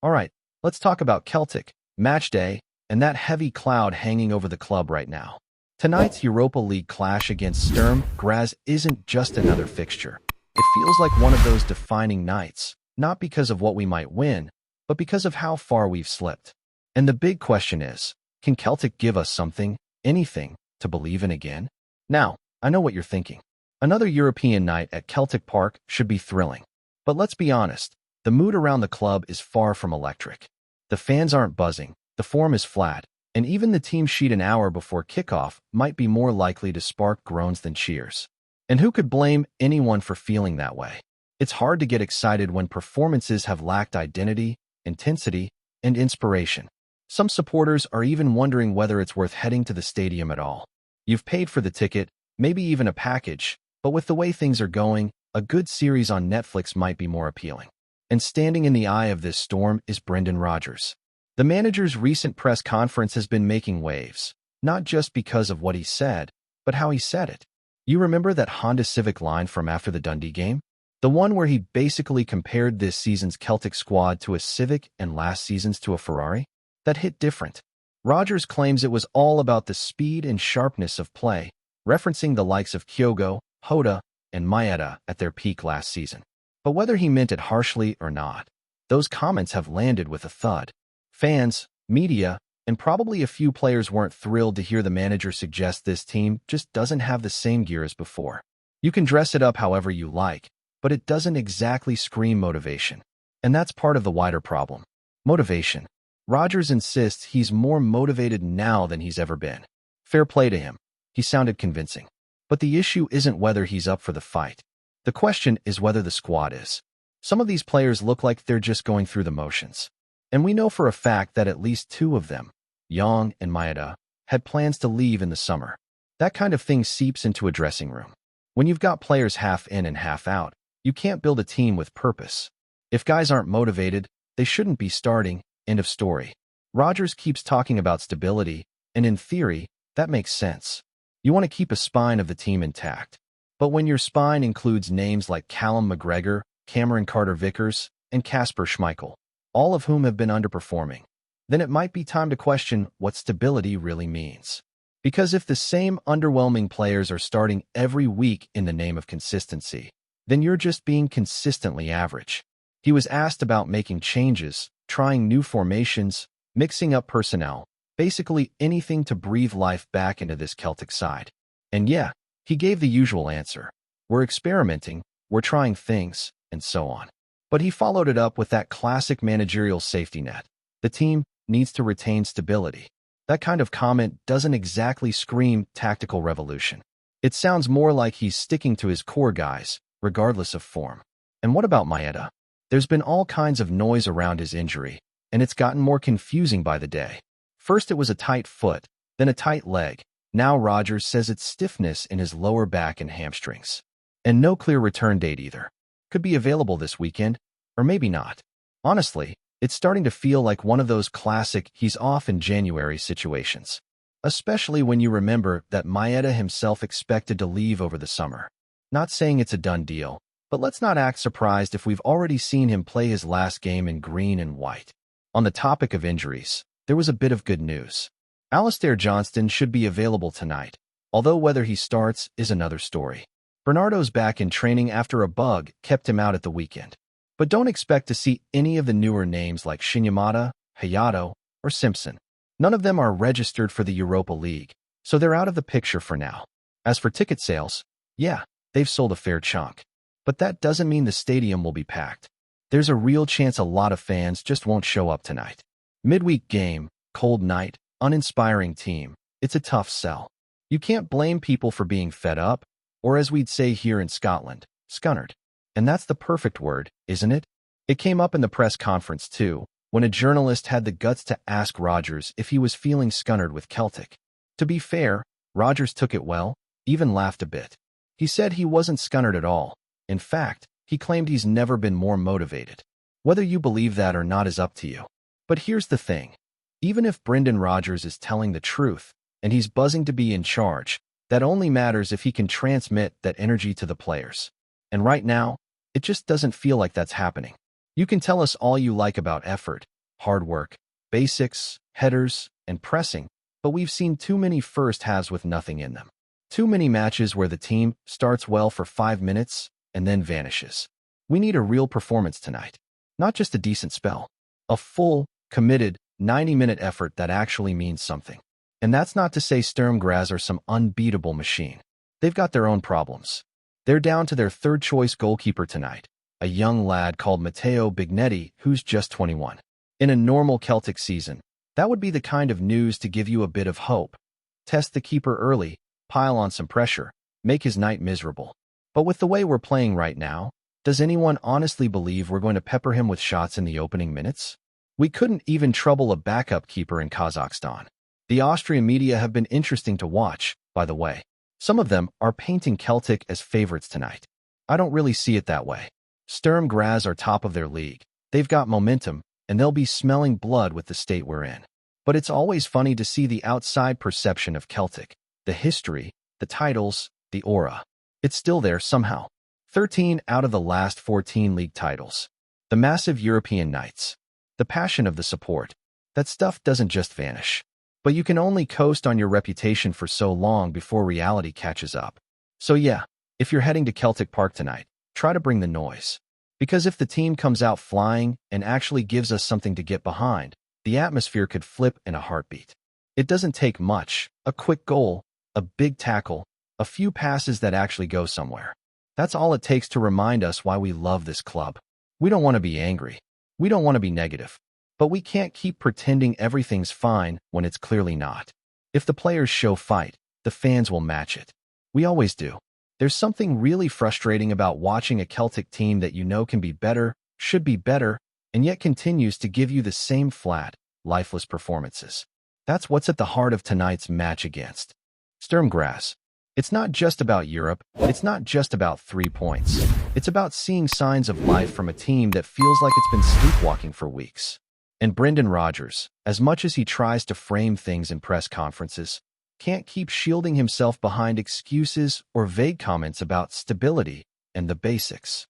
All right, let's talk about Celtic, match day, and that heavy cloud hanging over the club right now. Tonight's Europa League clash against Sturm Graz isn't just another fixture. It feels like one of those defining nights, not because of what we might win, but because of how far we've slipped. And the big question is, can Celtic give us something, anything, to believe in again? Now, I know what you're thinking. Another European night at Celtic Park should be thrilling. But let's be honest, the mood around the club is far from electric. The fans aren't buzzing, the form is flat, and even the team sheet an hour before kickoff might be more likely to spark groans than cheers. And who could blame anyone for feeling that way? It's hard to get excited when performances have lacked identity, intensity, and inspiration. Some supporters are even wondering whether it's worth heading to the stadium at all. You've paid for the ticket, maybe even a package, but with the way things are going, a good series on Netflix might be more appealing. And standing in the eye of this storm is Brendan Rodgers. The manager's recent press conference has been making waves, not just because of what he said, but how he said it. You remember that Honda Civic line from after the Dundee game? The one where he basically compared this season's Celtic squad to a Civic and last season's to a Ferrari? That hit different. Rodgers claims it was all about the speed and sharpness of play, referencing the likes of Kyogo, Hoda, and Maeda at their peak last season. But whether he meant it harshly or not, those comments have landed with a thud. Fans, media, and probably a few players weren't thrilled to hear the manager suggest this team just doesn't have the same gear as before. You can dress it up however you like, but it doesn't exactly scream motivation. And that's part of the wider problem. Motivation. Rodgers insists he's more motivated now than he's ever been. Fair play to him. He sounded convincing. But the issue isn't whether he's up for the fight. The question is whether the squad is. Some of these players look like they're just going through the motions. And we know for a fact that at least two of them, Young and Maeda, had plans to leave in the summer. That kind of thing seeps into a dressing room. When you've got players half in and half out, you can't build a team with purpose. If guys aren't motivated, they shouldn't be starting. End of story. Rodgers keeps talking about stability, and in theory, that makes sense. You want to keep a spine of the team intact. But when your spine includes names like Callum McGregor, Cameron Carter-Vickers, and Kasper Schmeichel, all of whom have been underperforming, then it might be time to question what stability really means. Because if the same underwhelming players are starting every week in the name of consistency, then you're just being consistently average. He was asked about making changes, trying new formations, mixing up personnel, basically anything to breathe life back into this Celtic side. And yeah, he gave the usual answer. We're experimenting, we're trying things, and so on. But he followed it up with that classic managerial safety net. The team needs to retain stability. That kind of comment doesn't exactly scream tactical revolution. It sounds more like he's sticking to his core guys, regardless of form. And what about Maeda? There's been all kinds of noise around his injury, and it's gotten more confusing by the day. First it was a tight foot, then a tight leg. Now Rodgers says it's stiffness in his lower back and hamstrings. And no clear return date either. Could be available this weekend, or maybe not. Honestly, it's starting to feel like one of those classic he's off in January situations. Especially when you remember that Maeda himself expected to leave over the summer. Not saying it's a done deal, but let's not act surprised if we've already seen him play his last game in green and white. On the topic of injuries, there was a bit of good news. Alistair Johnston should be available tonight, although whether he starts is another story. Bernardo's back in training after a bug kept him out at the weekend. But don't expect to see any of the newer names like Shinyamata, Hayato, or Simpson. None of them are registered for the Europa League, so they're out of the picture for now. As for ticket sales, yeah, they've sold a fair chunk. But that doesn't mean the stadium will be packed. There's a real chance a lot of fans just won't show up tonight. Midweek game, cold night, uninspiring team. It's a tough sell. You can't blame people for being fed up, or as we'd say here in Scotland, scunnered. And that's the perfect word, isn't it? It came up in the press conference too, when a journalist had the guts to ask Rodgers if he was feeling scunnered with Celtic. To be fair, Rodgers took it well, even laughed a bit. He said he wasn't scunnered at all. In fact, he claimed he's never been more motivated. Whether you believe that or not is up to you. But here's the thing. Even if Brendan Rodgers is telling the truth, and he's buzzing to be in charge, that only matters if he can transmit that energy to the players. And right now, it just doesn't feel like that's happening. You can tell us all you like about effort, hard work, basics, headers, and pressing, but we've seen too many first halves with nothing in them. Too many matches where the team starts well for 5 minutes and then vanishes. We need a real performance tonight. Not just a decent spell. A full, committed, 90-minute effort that actually means something. And that's not to say Sturm Graz are some unbeatable machine. They've got their own problems. They're down to their third-choice goalkeeper tonight, a young lad called Matteo Bignetti, who's just 21. In a normal Celtic season, that would be the kind of news to give you a bit of hope. Test the keeper early, pile on some pressure, make his night miserable. But with the way we're playing right now, does anyone honestly believe we're going to pepper him with shots in the opening minutes? We couldn't even trouble a backup keeper in Kazakhstan. The Austrian media have been interesting to watch, by the way. Some of them are painting Celtic as favorites tonight. I don't really see it that way. Sturm Graz are top of their league. They've got momentum, and they'll be smelling blood with the state we're in. But it's always funny to see the outside perception of Celtic. The history, the titles, the aura. It's still there somehow. 13 out of the last 14 league titles. The massive European nights. The passion of the support. That stuff doesn't just vanish. But you can only coast on your reputation for so long before reality catches up. So yeah, if you're heading to Celtic Park tonight, try to bring the noise. Because if the team comes out flying and actually gives us something to get behind, the atmosphere could flip in a heartbeat. It doesn't take much, a quick goal, a big tackle, a few passes that actually go somewhere. That's all it takes to remind us why we love this club. We don't want to be angry. We don't want to be negative. But we can't keep pretending everything's fine when it's clearly not. If the players show fight, the fans will match it. We always do. There's something really frustrating about watching a Celtic team that you know can be better, should be better, and yet continues to give you the same flat, lifeless performances. That's what's at the heart of tonight's match against Sturm Graz. It's not just about Europe, it's not just about 3 points. It's about seeing signs of life from a team that feels like it's been sleepwalking for weeks. And Brendan Rodgers, as much as he tries to frame things in press conferences, can't keep shielding himself behind excuses or vague comments about stability and the basics.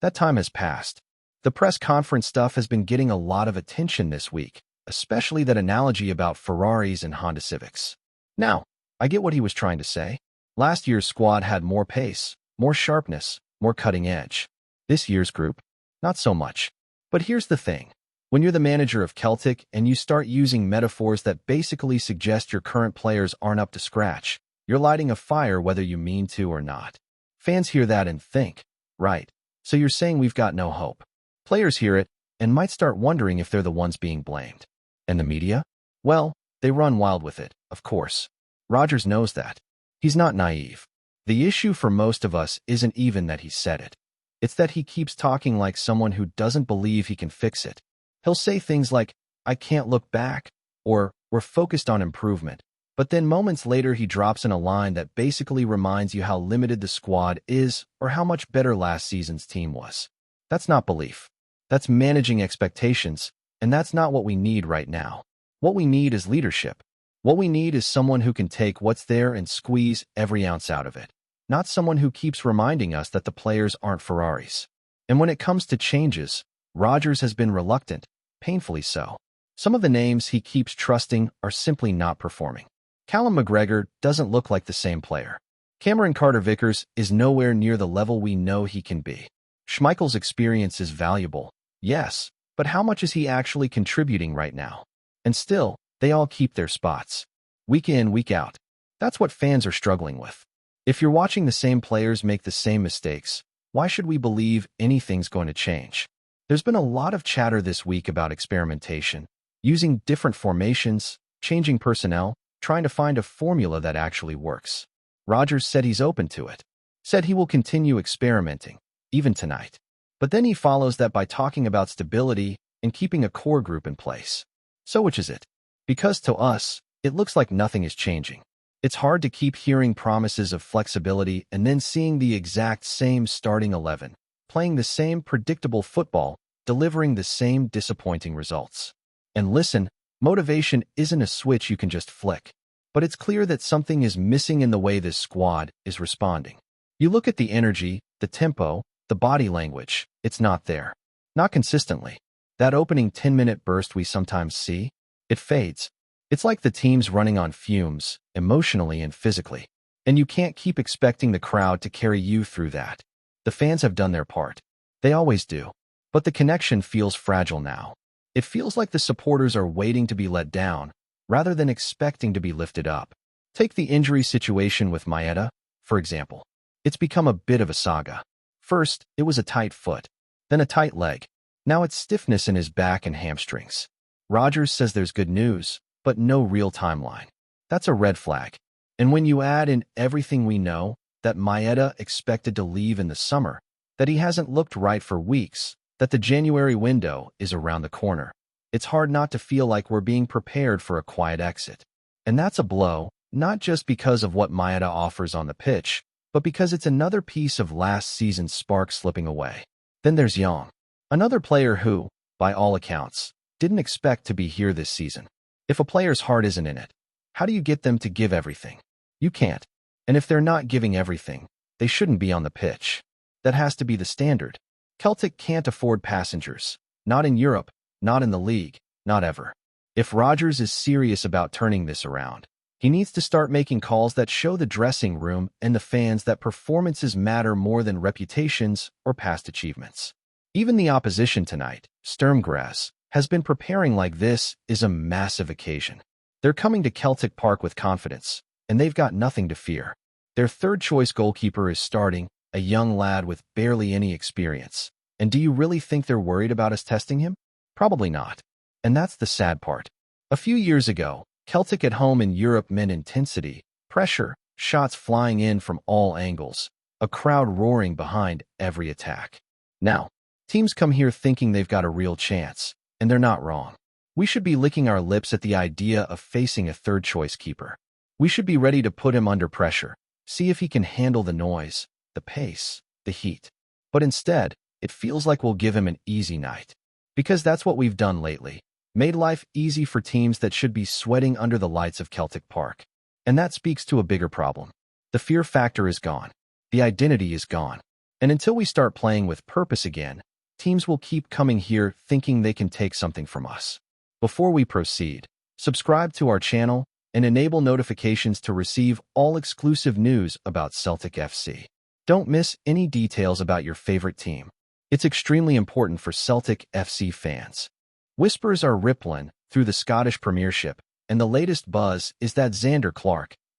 That time has passed. The press conference stuff has been getting a lot of attention this week, especially that analogy about Ferraris and Honda Civics. Now, I get what he was trying to say. Last year's squad had more pace, more sharpness, more cutting edge. This year's group, not so much. But here's the thing. When you're the manager of Celtic and you start using metaphors that basically suggest your current players aren't up to scratch, you're lighting a fire whether you mean to or not. Fans hear that and think, right, so you're saying we've got no hope. Players hear it and might start wondering if they're the ones being blamed. And the media? Well, they run wild with it, of course. Rodgers knows that. He's not naive. The issue for most of us isn't even that he said it. It's that he keeps talking like someone who doesn't believe he can fix it. He'll say things like, I can't look back, or we're focused on improvement. But then moments later he drops in a line that basically reminds you how limited the squad is or how much better last season's team was. That's not belief. That's managing expectations, and that's not what we need right now. What we need is leadership. What we need is someone who can take what's there and squeeze every ounce out of it. Not someone who keeps reminding us that the players aren't Ferraris. And when it comes to changes, Rodgers has been reluctant, painfully so. Some of the names he keeps trusting are simply not performing. Callum McGregor doesn't look like the same player. Cameron Carter-Vickers is nowhere near the level we know he can be. Schmeichel's experience is valuable, yes, but how much is he actually contributing right now? And still, they all keep their spots. Week in, week out. That's what fans are struggling with. If you're watching the same players make the same mistakes, why should we believe anything's going to change? There's been a lot of chatter this week about experimentation, using different formations, changing personnel, trying to find a formula that actually works. Rodgers said he's open to it, said he will continue experimenting, even tonight. But then he follows that by talking about stability and keeping a core group in place. So which is it? Because to us, it looks like nothing is changing. It's hard to keep hearing promises of flexibility and then seeing the exact same starting 11, playing the same predictable football, delivering the same disappointing results. And listen, motivation isn't a switch you can just flick. But it's clear that something is missing in the way this squad is responding. You look at the energy, the tempo, the body language, it's not there. Not consistently. That opening 10-minute burst we sometimes see, it fades. It's like the team's running on fumes, emotionally and physically. And you can't keep expecting the crowd to carry you through that. The fans have done their part. They always do. But the connection feels fragile now. It feels like the supporters are waiting to be let down, rather than expecting to be lifted up. Take the injury situation with Maeda, for example. It's become a bit of a saga. First, it was a tight foot, then a tight leg. Now it's stiffness in his back and hamstrings. Rodgers says there's good news, but no real timeline. That's a red flag. And when you add in everything we know, that Maeda expected to leave in the summer, that he hasn't looked right for weeks, that the January window is around the corner, it's hard not to feel like we're being prepared for a quiet exit. And that's a blow, not just because of what Maeda offers on the pitch, but because it's another piece of last season's spark slipping away. Then there's Young, another player who, by all accounts, didn't expect to be here this season. If a player's heart isn't in it, how do you get them to give everything? You can't. And if they're not giving everything, they shouldn't be on the pitch. That has to be the standard. Celtic can't afford passengers. Not in Europe, not in the league, not ever. If Rodgers is serious about turning this around, he needs to start making calls that show the dressing room and the fans that performances matter more than reputations or past achievements. Even the opposition tonight, Sturm Graz, has been preparing like this is a massive occasion. They're coming to Celtic Park with confidence, and they've got nothing to fear. Their third-choice goalkeeper is starting, a young lad with barely any experience. And do you really think they're worried about us testing him? Probably not. And that's the sad part. A few years ago, Celtic at home in Europe meant intensity, pressure, shots flying in from all angles, a crowd roaring behind every attack. Now, teams come here thinking they've got a real chance, and they're not wrong. We should be licking our lips at the idea of facing a third-choice keeper. We should be ready to put him under pressure, see if he can handle the noise, the pace, the heat. But instead, it feels like we'll give him an easy night. Because that's what we've done lately. Made life easy for teams that should be sweating under the lights of Celtic Park. And that speaks to a bigger problem. The fear factor is gone. The identity is gone. And until we start playing with purpose again, teams will keep coming here thinking they can take something from us. Before we proceed, subscribe to our channel and enable notifications to receive all exclusive news about Celtic FC. Don't miss any details about your favorite team. It's extremely important for Celtic FC fans. Whispers are rippling through the Scottish Premiership, and the latest buzz is that ZANDER,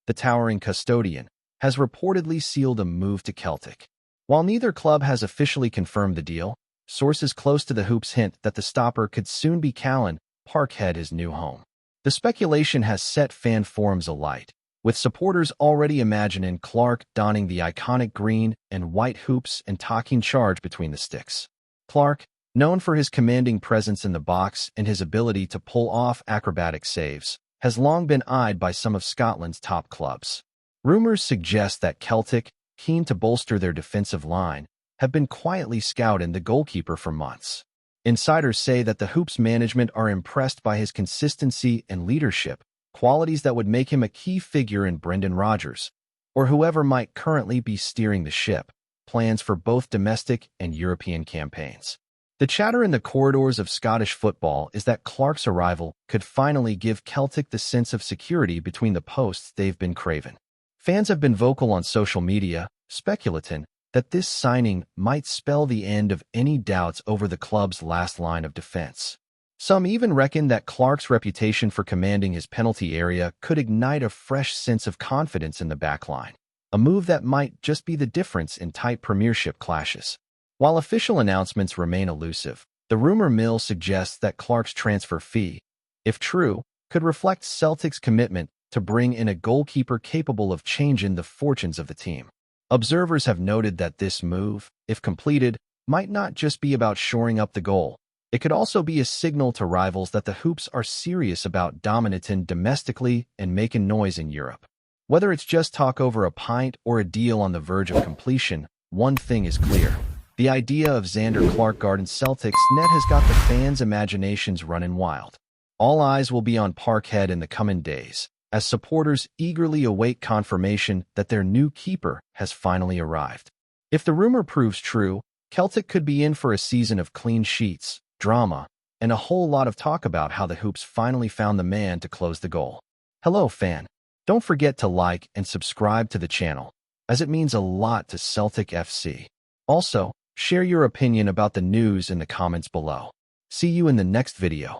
the towering custodian, has reportedly sealed a move to Celtic. While neither club has officially confirmed the deal, sources close to the hoops hint that the stopper could soon be Callan Parkhead his new home. The speculation has set fan forums alight, with supporters already imagining Clark donning the iconic green and white hoops and talking charge between the sticks. Clark, known for his commanding presence in the box and his ability to pull off acrobatic saves, has long been eyed by some of Scotland's top clubs. Rumors suggest that Celtic, keen to bolster their defensive line, have been quietly scouting the goalkeeper for months. Insiders say that the Hoops management are impressed by his consistency and leadership, qualities that would make him a key figure in Brendan Rodgers, or whoever might currently be steering the ship, plans for both domestic and European campaigns. The chatter in the corridors of Scottish football is that Clark's arrival could finally give Celtic the sense of security between the posts they've been craving. Fans have been vocal on social media, speculating that this signing might spell the end of any doubts over the club's last line of defense. Some even reckon that Clark's reputation for commanding his penalty area could ignite a fresh sense of confidence in the backline, a move that might just be the difference in tight Premiership clashes. While official announcements remain elusive, the rumor mill suggests that Clark's transfer fee, if true, could reflect Celtic's commitment to bring in a goalkeeper capable of changing the fortunes of the team. Observers have noted that this move, if completed, might not just be about shoring up the goal. It could also be a signal to rivals that the Hoops are serious about dominating domestically and making noise in Europe. Whether it's just talk over a pint or a deal on the verge of completion, one thing is clear. The idea of ZANDER guarding Celtic's net has got the fans' imaginations running wild. All eyes will be on Parkhead in the coming days, as supporters eagerly await confirmation that their new keeper has finally arrived. If the rumor proves true, Celtic could be in for a season of clean sheets, drama, and a whole lot of talk about how the Hoops finally found the man to close the goal. Hello, fan. Don't forget to like and subscribe to the channel, as it means a lot to Celtic FC. Also, share your opinion about the news in the comments below. See you in the next video.